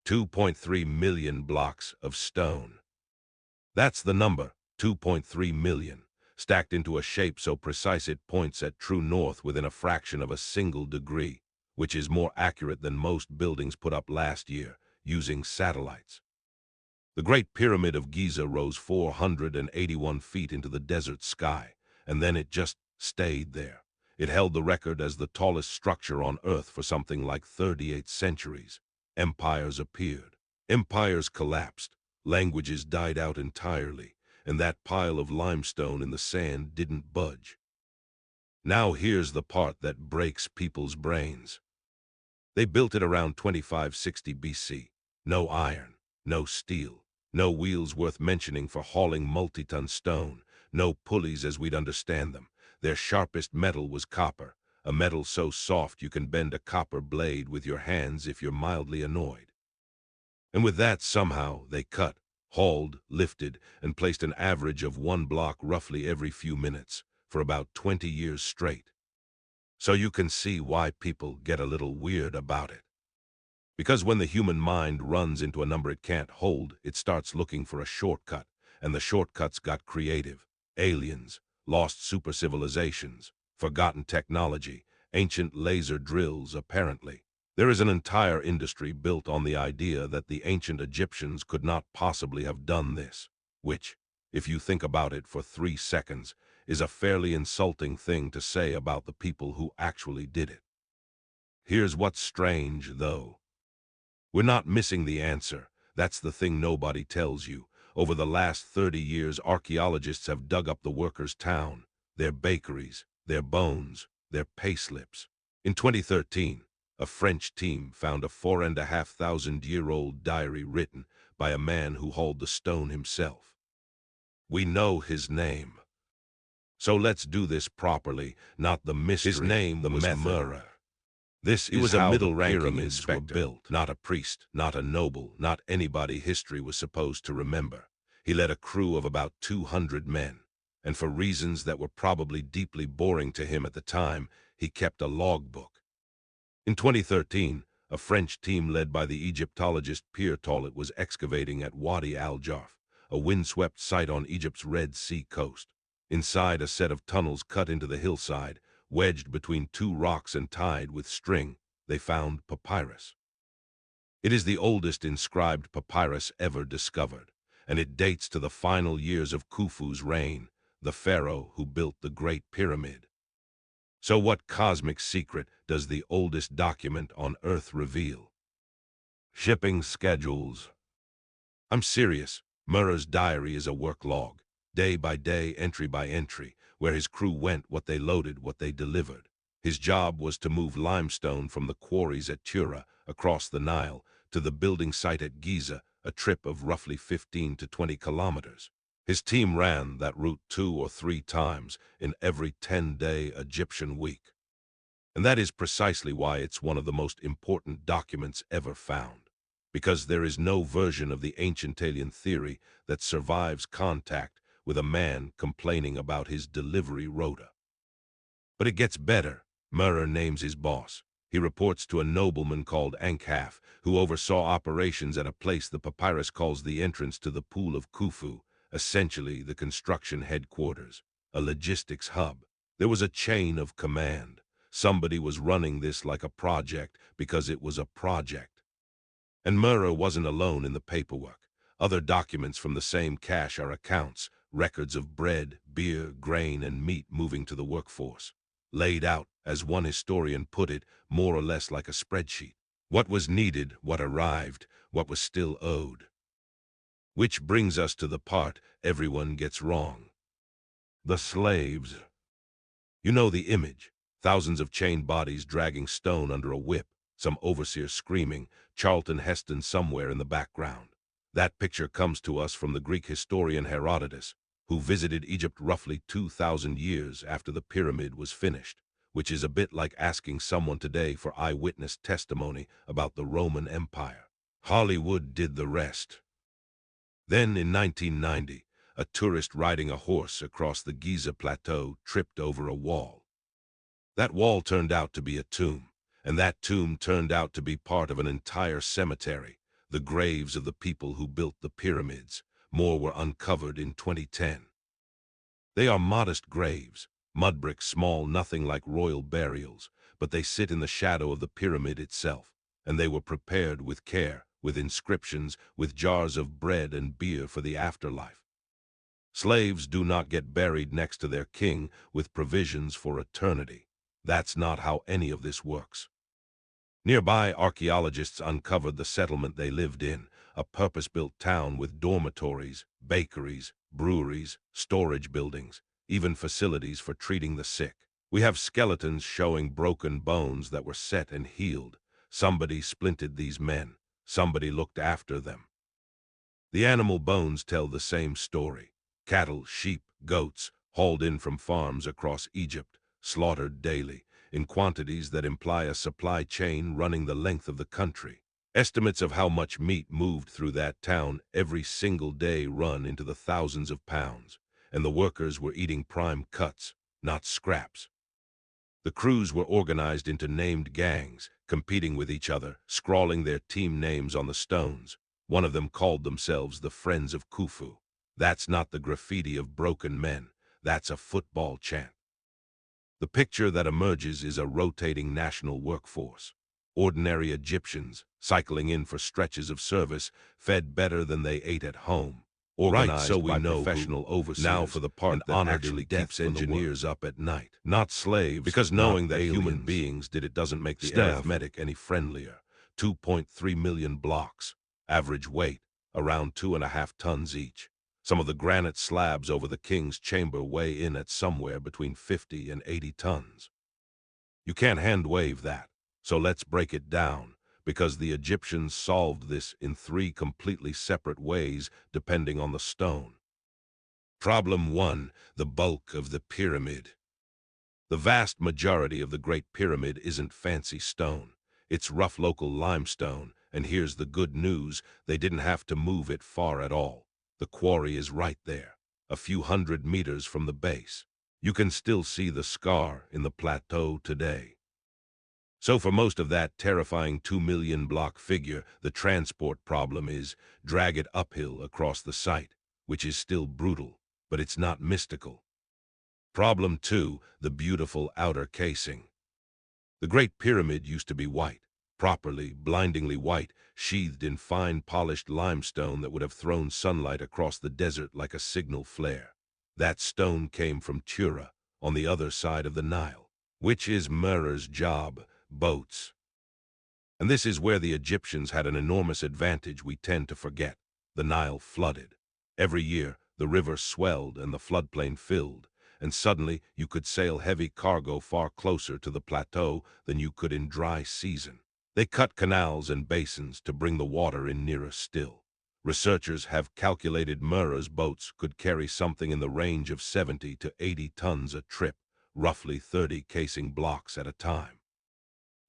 2.3 million blocks of stone. That's the number, 2.3 million, stacked into a shape so precise it points at true north within a fraction of a single degree, which is more accurate than most buildings put up last year using satellites. The Great Pyramid of Giza rose 481 feet into the desert sky, and then it just stayed there. It held the record as the tallest structure on Earth for something like 38 centuries. Empires appeared. Empires collapsed. Languages died out entirely, and that pile of limestone in the sand didn't budge. Now here's the part that breaks people's brains. They built it around 2560 BC. No iron, no steel, no wheels worth mentioning for hauling multi-ton stone, no pulleys as we'd understand them. Their sharpest metal was copper, a metal so soft you can bend a copper blade with your hands if you're mildly annoyed. And with that, somehow, they cut, hauled, lifted, and placed an average of one block roughly every few minutes, for about 20 years straight. So you can see why people get a little weird about it. Because when the human mind runs into a number it can't hold, it starts looking for a shortcut, and the shortcuts got creative. Aliens, lost super civilizations, forgotten technology, ancient laser drills apparently. There is an entire industry built on the idea that the ancient Egyptians could not possibly have done this, which, if you think about it for 3 seconds, is a fairly insulting thing to say about the people who actually did it. Here's what's strange, though. We're not missing the answer. That's the thing nobody tells you. Over the last 30 years, archaeologists have dug up the workers' town, their bakeries, their bones, their payslips. In 2013, a French team found a 4,500-year-old diary written by a man who hauled the stone himself. We know his name. So let's do this properly, not the mystery. His name was Murrah. He was a middle-ranking inspector, built, not a priest, not a noble, not anybody history was supposed to remember. He led a crew of about 200 men, and for reasons that were probably deeply boring to him at the time, he kept a logbook. In 2013, a French team led by the Egyptologist Pierre Tollet was excavating at Wadi al-Jarf, a windswept site on Egypt's Red Sea coast. Inside a set of tunnels cut into the hillside, wedged between 2 rocks and tied with string, they found papyrus. It is the oldest inscribed papyrus ever discovered, and it dates to the final years of Khufu's reign, the pharaoh who built the Great Pyramid. So what cosmic secret does the oldest document on Earth reveal? Shipping schedules. I'm serious. Murrah's diary is a work log, day by day, entry by entry, where his crew went, what they loaded, what they delivered. His job was to move limestone from the quarries at Tura across the Nile to the building site at Giza, a trip of roughly 15 to 20 kilometers. His team ran that route 2 or 3 times in every 10-day Egyptian week. And that is precisely why it's one of the most important documents ever found. Because there is no version of the ancient alien theory that survives contact with a man complaining about his delivery rota. But it gets better. Murrah names his boss. He reports to a nobleman called Ankhaf, who oversaw operations at a place the papyrus calls the entrance to the pool of Khufu, essentially the construction headquarters, a logistics hub. There was a chain of command. Somebody was running this like a project because it was a project. And Murrah wasn't alone in the paperwork. Other documents from the same cache are accounts, records of bread, beer, grain, and meat moving to the workforce, laid out, as one historian put it, more or less like a spreadsheet. What was needed, what arrived, what was still owed. Which brings us to the part everyone gets wrong. The slaves. You know the image. Thousands of chained bodies dragging stone under a whip, some overseer screaming, Charlton Heston somewhere in the background. That picture comes to us from the Greek historian Herodotus, who visited Egypt roughly 2,000 years after the pyramid was finished, which is a bit like asking someone today for eyewitness testimony about the Roman Empire. Hollywood did the rest. Then in 1990, a tourist riding a horse across the Giza plateau tripped over a wall. That wall turned out to be a tomb, and that tomb turned out to be part of an entire cemetery, the graves of the people who built the pyramids. More were uncovered in 2010. They are modest graves, mud bricks small, nothing like royal burials, but they sit in the shadow of the pyramid itself, and they were prepared with care, with inscriptions, with jars of bread and beer for the afterlife. Slaves do not get buried next to their king with provisions for eternity. That's not how any of this works. Nearby, archaeologists uncovered the settlement they lived in, a purpose-built town with dormitories, bakeries, breweries, storage buildings, even facilities for treating the sick. We have skeletons showing broken bones that were set and healed. Somebody splinted these men. Somebody looked after them. The animal bones tell the same story. Cattle, sheep, goats, hauled in from farms across Egypt, slaughtered daily, in quantities that imply a supply chain running the length of the country. Estimates of how much meat moved through that town every single day run into the thousands of pounds, and the workers were eating prime cuts, not scraps. The crews were organized into named gangs, competing with each other, scrawling their team names on the stones. One of them called themselves the Friends of Khufu. That's not the graffiti of broken men. That's a football chant. The picture that emerges is a rotating national workforce. Ordinary Egyptians, cycling in for stretches of service, fed better than they ate at home. Organized So we by know professional overseers. now for the part and that honored actually in depth keeps engineers up at night. Not slaves, because knowing that human aliens. beings did it doesn't make the Staff. arithmetic any friendlier. 2.3 million blocks. Average weight, around 2.5 tons each. Some of the granite slabs over the king's chamber weigh in at somewhere between 50 and 80 tons. You can't hand-wave that, so let's break it down, because the Egyptians solved this in 3 completely separate ways depending on the stone. Problem 1, the bulk of the pyramid. The vast majority of the Great Pyramid isn't fancy stone. It's rough local limestone, and here's the good news, they didn't have to move it far at all. The quarry is right there, a few hundred meters from the base. You can still see the scar in the plateau today. So for most of that terrifying 2 million block figure, the transport problem is drag it uphill across the site, which is still brutal, but it's not mystical. Problem 2, the beautiful outer casing. The Great Pyramid used to be white, properly, blindingly white, sheathed in fine polished limestone that would have thrown sunlight across the desert like a signal flare. That stone came from Tura, on the other side of the Nile, which is Merer's job, boats. And this is where the Egyptians had an enormous advantage we tend to forget. The Nile flooded. Every year, the river swelled and the floodplain filled, and suddenly you could sail heavy cargo far closer to the plateau than you could in dry season. They cut canals and basins to bring the water in nearer still. Researchers have calculated Merer's boats could carry something in the range of 70 to 80 tons a trip, roughly 30 casing blocks at a time.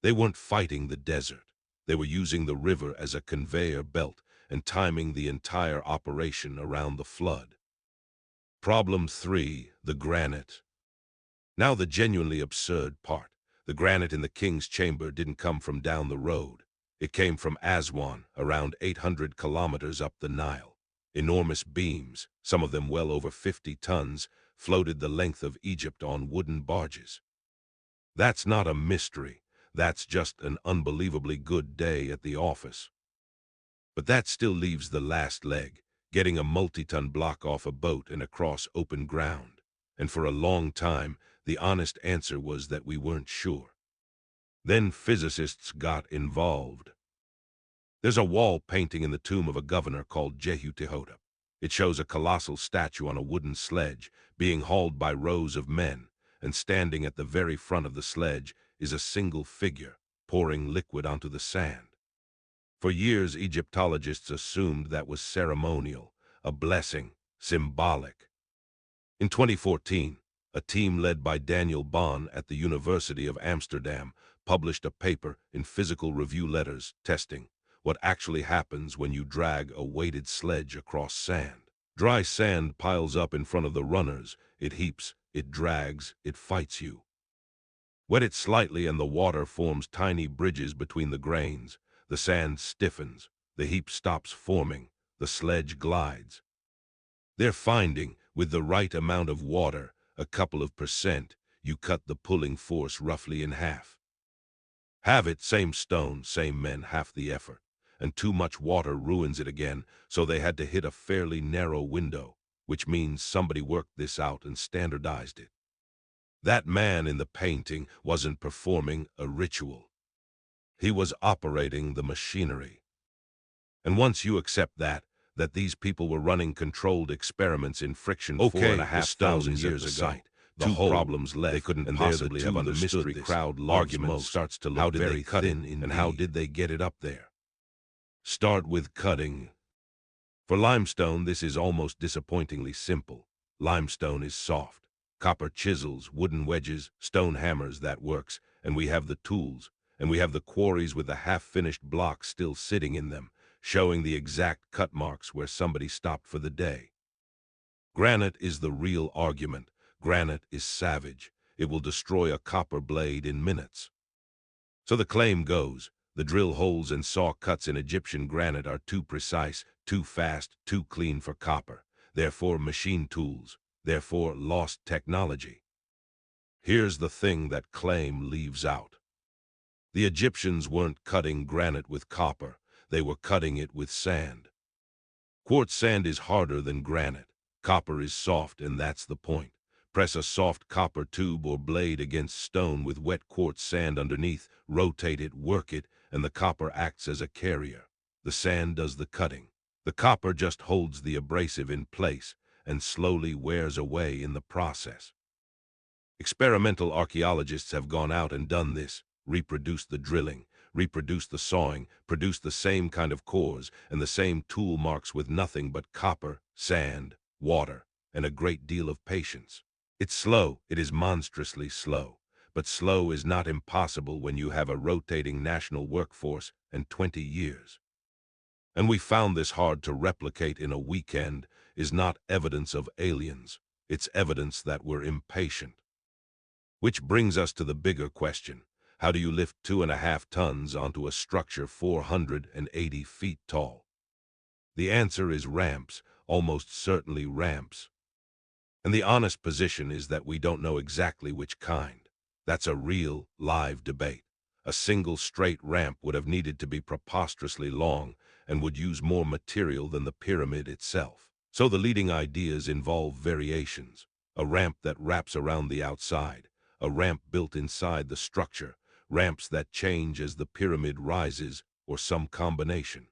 They weren't fighting the desert. They were using the river as a conveyor belt and timing the entire operation around the flood. Problem 3, the granite. Now the genuinely absurd part. The granite in the king's chamber didn't come from down the road. It came from Aswan, around 800 kilometers up the Nile. Enormous beams, some of them well over 50 tons, floated the length of Egypt on wooden barges. That's not a mystery. That's just an unbelievably good day at the office. But that still leaves the last leg, getting a multi-ton block off a boat and across open ground. And for a long time, the honest answer was that we weren't sure. Then physicists got involved. There's a wall painting in the tomb of a governor called Jehutihotep. It shows a colossal statue on a wooden sledge being hauled by rows of men, and standing at the very front of the sledge is a single figure pouring liquid onto the sand. For years, Egyptologists assumed that was ceremonial, a blessing, symbolic. In 2014, a team led by Daniel Bahn at the University of Amsterdam published a paper in Physical Review Letters testing what actually happens when you drag a weighted sledge across sand. Dry sand piles up in front of the runners, it heaps, it drags, it fights you. Wet it slightly and the water forms tiny bridges between the grains. The sand stiffens, The heap stops forming, the sledge glides. They're finding, with the right amount of water, a couple of percent, you cut the pulling force roughly in half. Have it, same stone, same men, half the effort. And too much water ruins it again, so they had to hit a fairly narrow window, which means somebody worked this out and standardized it. That man in the painting wasn't performing a ritual. He was operating the machinery. And once you accept that these people were running controlled experiments in friction 4,500 years ago, two problems left, they couldn't possibly have understood the mystery crowd argument starts to look very thin, and how did they get it up there? Start with cutting. For limestone, this is almost disappointingly simple. Limestone is soft. Copper chisels, wooden wedges, stone hammers, that works, and we have the tools, and we have the quarries with the half-finished blocks still sitting in them, showing the exact cut marks where somebody stopped for the day. Granite is the real argument. Granite is savage. It will destroy a copper blade in minutes. So the claim goes, the drill holes and saw cuts in Egyptian granite are too precise, too fast, too clean for copper. Therefore machine tools, therefore lost technology. Here's the thing that claim leaves out. The Egyptians weren't cutting granite with copper, they were cutting it with sand. Quartz sand is harder than granite. Copper is soft, and that's the point. Press a soft copper tube or blade against stone with wet quartz sand underneath, rotate it, work it, and the copper acts as a carrier. The sand does the cutting. The copper just holds the abrasive in place and slowly wears away in the process. Experimental archaeologists have gone out and done this, reproduced the drilling, reproduced the sawing, produced the same kind of cores and the same tool marks with nothing but copper, sand, water, and a great deal of patience. It's slow, it is monstrously slow, but slow is not impossible when you have a rotating national workforce and 20 years. And we found this hard to replicate in a weekend is not evidence of aliens, it's evidence that we're impatient. Which brings us to the bigger question. How do you lift 2.5 tons onto a structure 480 feet tall? The answer is ramps, almost certainly ramps. And the honest position is that we don't know exactly which kind. That's a real, live debate. A single straight ramp would have needed to be preposterously long and would use more material than the pyramid itself. So the leading ideas involve variations. A ramp that wraps around the outside, a ramp built inside the structure, ramps that change as the pyramid rises, or some combination.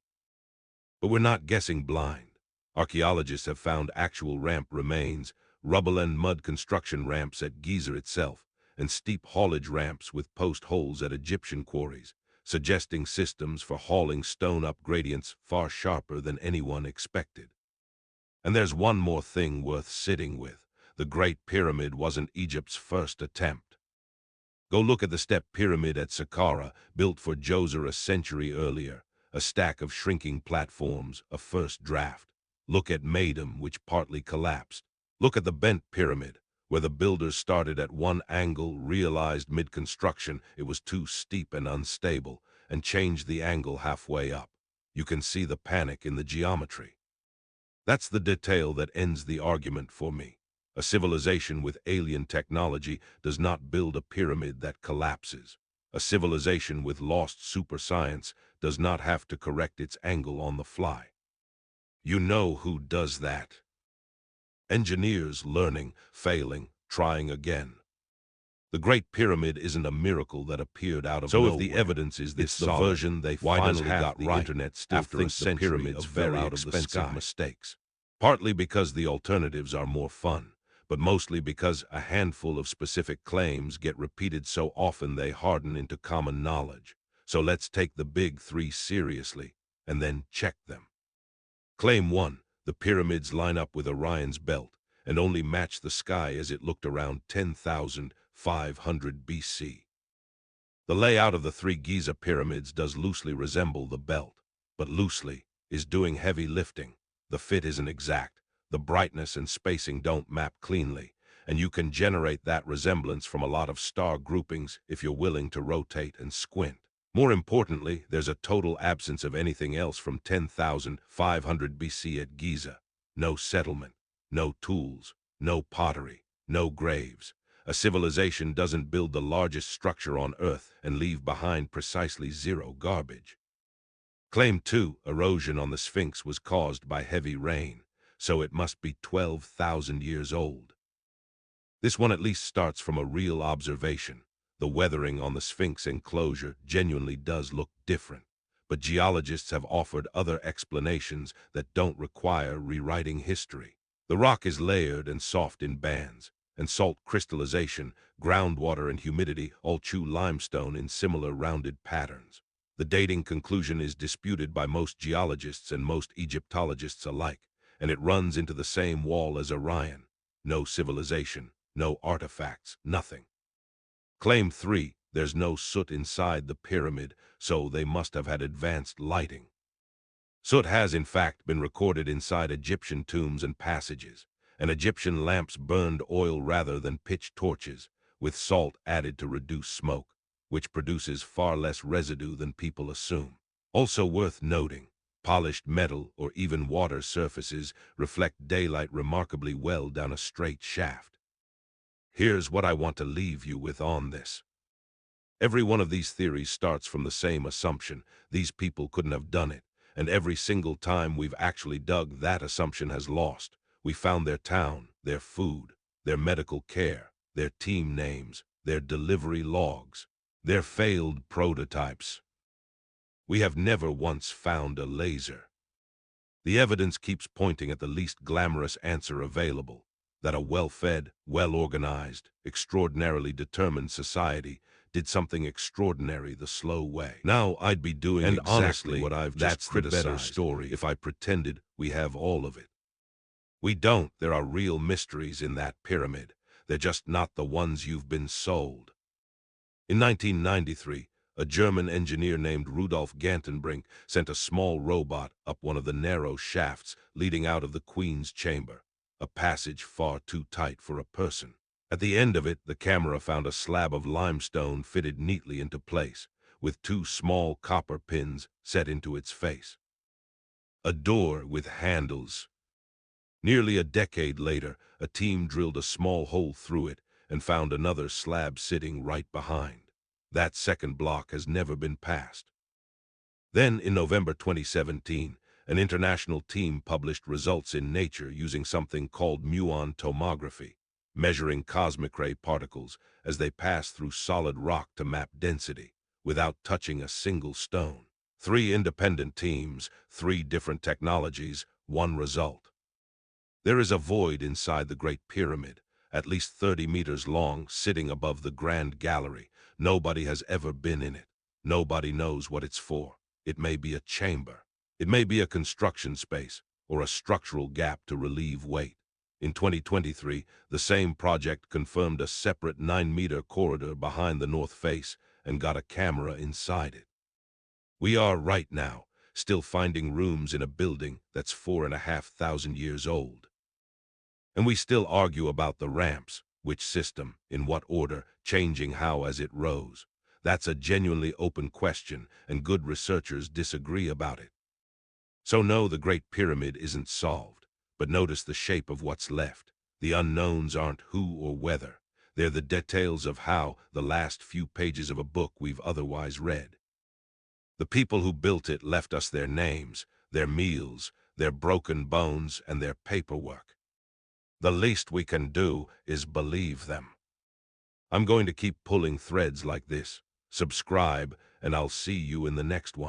But we're not guessing blind. Archaeologists have found actual ramp remains, rubble and mud construction ramps at Giza itself, and steep haulage ramps with post holes at Egyptian quarries, suggesting systems for hauling stone up gradients far sharper than anyone expected. And there's one more thing worth sitting with. The Great Pyramid wasn't Egypt's first attempt. Go look at the step pyramid at Saqqara, built for Djoser a century earlier, a stack of shrinking platforms, a first draft. Look at Maidum, which partly collapsed. Look at the bent pyramid, where the builders started at one angle, realized mid-construction it was too steep and unstable, and changed the angle halfway up. You can see the panic in the geometry. That's the detail that ends the argument for me. A civilization with alien technology does not build a pyramid that collapses. A civilization with lost super science does not have to correct its angle on the fly. You know who does that. Engineers learning, failing, trying again. The Great Pyramid isn't a miracle that appeared out of nowhere. So if the evidence is this solid, the version they finally got right, internet still thinks the pyramids fell out of the sky. Mistakes. Partly because the alternatives are more fun, but mostly because a handful of specific claims get repeated so often they harden into common knowledge. So let's take the big three seriously, and then check them. Claim 1. The pyramids line up with Orion's belt, and only match the sky as it looked around 10,500 BC. The layout of the 3 Giza pyramids does loosely resemble the belt, but loosely is doing heavy lifting. The fit isn't exact. The brightness and spacing don't map cleanly, and you can generate that resemblance from a lot of star groupings if you're willing to rotate and squint. More importantly, there's a total absence of anything else from 10,500 BC at Giza. No settlement, no tools, no pottery, no graves. A civilization doesn't build the largest structure on Earth and leave behind precisely zero garbage. Claim 2, erosion on the Sphinx was caused by heavy rain, so it must be 12,000 years old. This one at least starts from a real observation. The weathering on the Sphinx enclosure genuinely does look different, but geologists have offered other explanations that don't require rewriting history. The rock is layered and soft in bands, and salt crystallization, groundwater and humidity all chew limestone in similar rounded patterns. The dating conclusion is disputed by most geologists and most Egyptologists alike, and it runs into the same wall as Orion. No civilization, no artifacts, nothing. Claim 3, there's no soot inside the pyramid, so they must have had advanced lighting. Soot has in fact been recorded inside Egyptian tombs and passages, and Egyptian lamps burned oil rather than pitch torches, with salt added to reduce smoke, which produces far less residue than people assume. Also worth noting, polished metal or even water surfaces reflect daylight remarkably well down a straight shaft. Here's what I want to leave you with on this. Every one of these theories starts from the same assumption: these people couldn't have done it, and every single time we've actually dug, that assumption has lost. We found their town, their food, their medical care, their team names, their delivery logs, their failed prototypes. We have never once found a laser. The evidence keeps pointing at the least glamorous answer available, that a well-fed, well-organized, extraordinarily determined society did something extraordinary the slow way. Now I'd be doing exactly honestly what I've just criticized. That's the better story if I pretended we have all of it. We don't. There are real mysteries in that pyramid. They're just not the ones you've been sold. In 1993, a German engineer named Rudolf Gantenbrink sent a small robot up one of the narrow shafts leading out of the Queen's chamber, a passage far too tight for a person. At the end of it, the camera found a slab of limestone fitted neatly into place, with two small copper pins set into its face. A door with handles. Nearly a decade later, a team drilled a small hole through it and found another slab sitting right behind. That second block has never been passed. Then, in November 2017, an international team published results in Nature using something called muon tomography, measuring cosmic ray particles as they pass through solid rock to map density, without touching a single stone. 3 independent teams, 3 different technologies, 1 result. There is a void inside the Great Pyramid, at least 30 meters long, sitting above the Grand Gallery. Nobody has ever been in it. Nobody knows what it's for. It may be a chamber. It may be a construction space, or a structural gap to relieve weight. In 2023, the same project confirmed a separate 9-meter corridor behind the north face and got a camera inside it. We are, right now, still finding rooms in a building that's 4,500 years old. And we still argue about the ramps, which system, in what order, changing how as it rose. That's a genuinely open question, and good researchers disagree about it. So no, the Great Pyramid isn't solved, but notice the shape of what's left. The unknowns aren't who or whether. They're the details of how, the last few pages of a book we've otherwise read. The people who built it left us their names, their meals, their broken bones, and their paperwork. The least we can do is believe them. I'm going to keep pulling threads like this. Subscribe, and I'll see you in the next one.